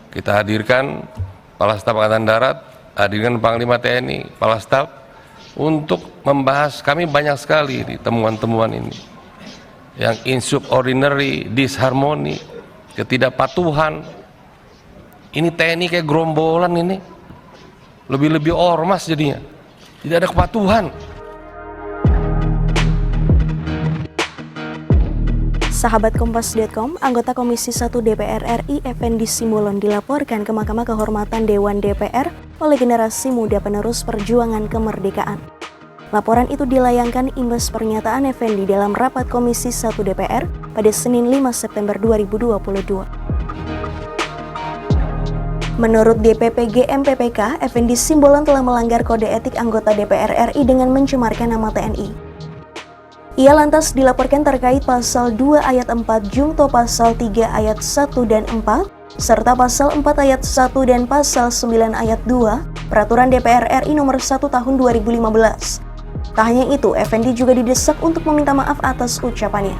Kita hadirkan Kepala Staf Angkatan Darat, hadirkan Panglima TNI, Kepala Staf untuk membahas. Kami banyak sekali di temuan-temuan ini, yang insubordinary, disharmoni, ketidakpatuhan. Ini TNI kayak gerombolan ini, lebih-lebih ormas jadinya, tidak ada kepatuhan. Sahabat Kompas.com, anggota Komisi 1 DPR RI Effendi Simbolon dilaporkan ke Mahkamah Kehormatan Dewan DPR oleh generasi muda penerus perjuangan kemerdekaan. Laporan itu dilayangkan imbas pernyataan Effendi dalam rapat Komisi 1 DPR pada Senin 5 September 2022. Menurut DPP GMPPK, Effendi Simbolon telah melanggar kode etik anggota DPR RI dengan mencemarkan nama TNI. Ia lantas dilaporkan terkait pasal 2 ayat 4 Jungto pasal 3 ayat 1 dan 4, serta pasal 4 ayat 1 dan pasal 9 ayat 2 Peraturan DPR RI nomor 1 tahun 2015. Tak hanya itu, Effendi juga didesak untuk meminta maaf atas ucapannya.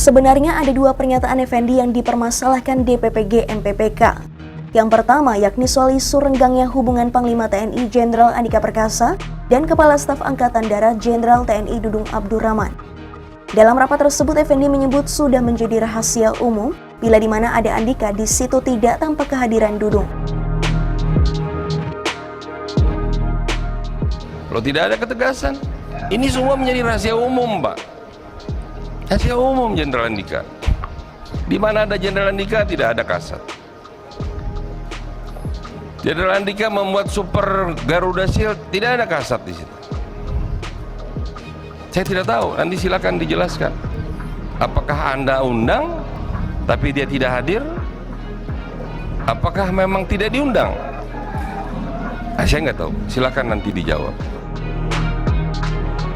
Sebenarnya ada dua pernyataan Effendi yang dipermasalahkan DPP GMPPK. Yang pertama yakni soal isu renggangnya hubungan Panglima TNI Jenderal Andika Perkasa dan Kepala Staf Angkatan Darat Jenderal TNI Dudung Abdurrahman. Dalam rapat tersebut, Effendi menyebut sudah menjadi rahasia umum bila di mana ada Andika, di situ tidak tampak kehadiran Dudung. Kalau tidak ada ketegasan, ini semua menjadi rahasia umum, Pak. Rahasia umum Jenderal Andika. Di mana ada Jenderal Andika tidak ada kasat. Jenderal Andika membuat Super Garuda Shield, tidak ada kasat di situ. Saya tidak tahu, nanti silakan dijelaskan. Apakah Anda undang tapi dia tidak hadir? Apakah memang tidak diundang? Saya nggak tahu, silakan nanti dijawab.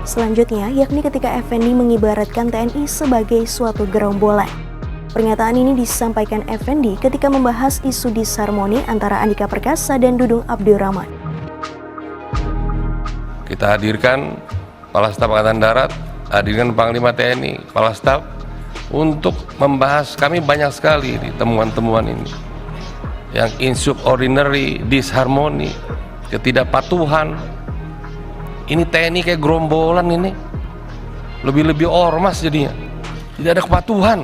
Selanjutnya, yakni ketika Effendi mengibaratkan TNI sebagai suatu gerombolan. Pernyataan ini disampaikan Effendi ketika membahas isu disharmoni antara Andika Perkasa dan Dudung Abdurrahman. Kita hadirkan Kepala Staf Angkatan Darat, hadirkan Panglima TNI, Kepala Staf untuk membahas. Kami banyak sekali di temuan-temuan ini, yang insubordinary, disharmoni, ketidakpatuhan. Ini TNI kayak gerombolan ini, lebih-lebih ormas jadinya, tidak ada kepatuhan.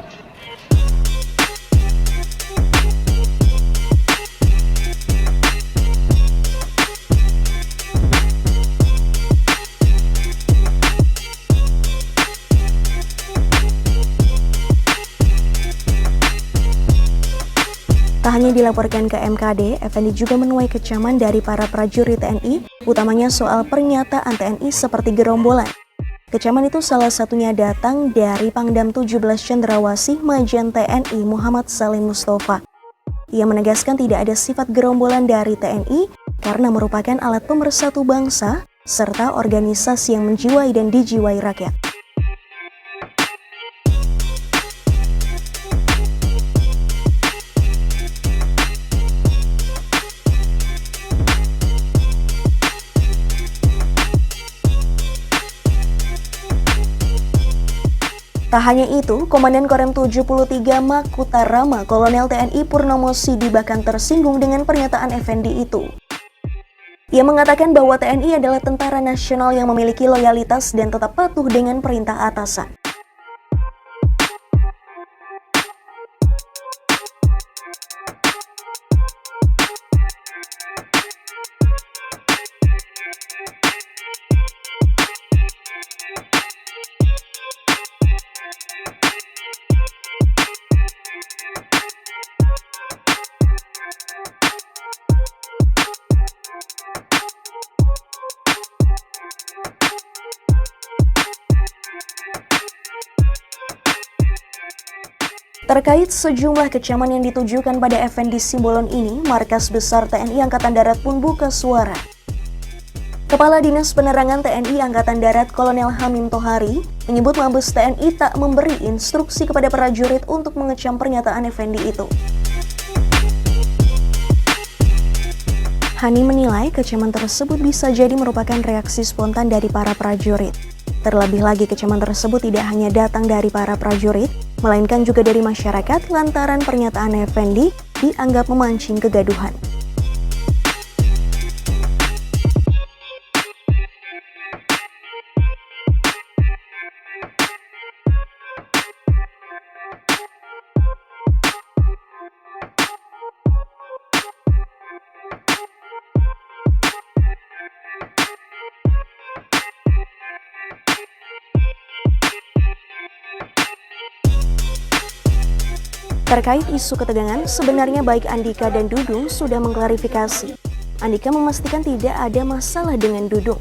Tak hanya dilaporkan ke MKD, Effendi juga menuai kecaman dari para prajurit TNI, utamanya soal pernyataan TNI seperti gerombolan. Kecaman itu salah satunya datang dari Pangdam 17 Cendrawasih Majen TNI Muhammad Salim Mustafa. Ia menegaskan tidak ada sifat gerombolan dari TNI karena merupakan alat pemersatu bangsa serta organisasi yang menjiwai dan dijiwai rakyat. Tak hanya itu, Komandan Korem 73 Makutarama Kolonel TNI Purnomo Sidi bahkan tersinggung dengan pernyataan Effendi itu. Ia mengatakan bahwa TNI adalah tentara nasional yang memiliki loyalitas dan tetap patuh dengan perintah atasan. Terkait sejumlah kecaman yang ditujukan pada Effendi Simbolon ini, Markas Besar TNI Angkatan Darat pun buka suara. Kepala Kepala Dinas Penerangan TNI Angkatan Darat Kolonel Hamim Tohari menyebut Mabes TNI tak memberi instruksi kepada prajurit untuk mengecam pernyataan Effendi itu. Hani menilai kecaman tersebut bisa jadi merupakan reaksi spontan dari para prajurit. Terlebih lagi kecaman tersebut tidak hanya datang dari para prajurit, melainkan juga dari masyarakat lantaran pernyataan Effendi dianggap memancing kegaduhan. Terkait isu ketegangan, sebenarnya baik Andika dan Dudung sudah mengklarifikasi. Andika memastikan tidak ada masalah dengan Dudung.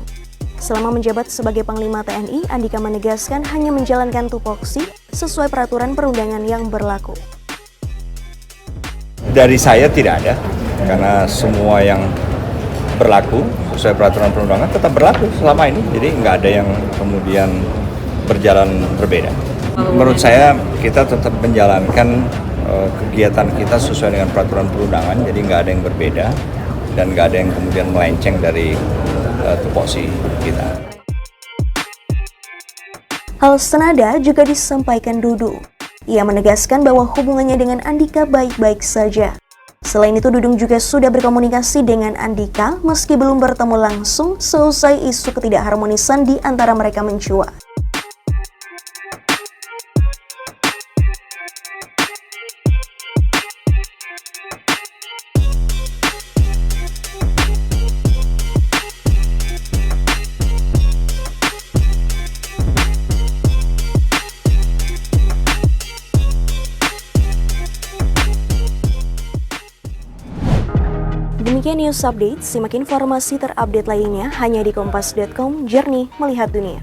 Selama menjabat sebagai Panglima TNI, Andika menegaskan hanya menjalankan tupoksi sesuai peraturan perundangan yang berlaku. Dari saya tidak ada, karena semua yang berlaku sesuai peraturan perundangan tetap berlaku selama ini. Jadi nggak ada yang kemudian berjalan berbeda. Menurut saya kita tetap menjalankan kegiatan kita sesuai dengan peraturan perundangan, jadi nggak ada yang berbeda dan nggak ada yang kemudian melenceng dari tupoksi kita. Hal senada juga disampaikan Dudung. Ia menegaskan bahwa hubungannya dengan Andika baik-baik saja. Selain itu, Dudung juga sudah berkomunikasi dengan Andika meski belum bertemu langsung seusai isu ketidakharmonisan di antara mereka mencuat. Demikian news update, simak informasi terupdate lainnya hanya di kompas.com, jernih melihat dunia.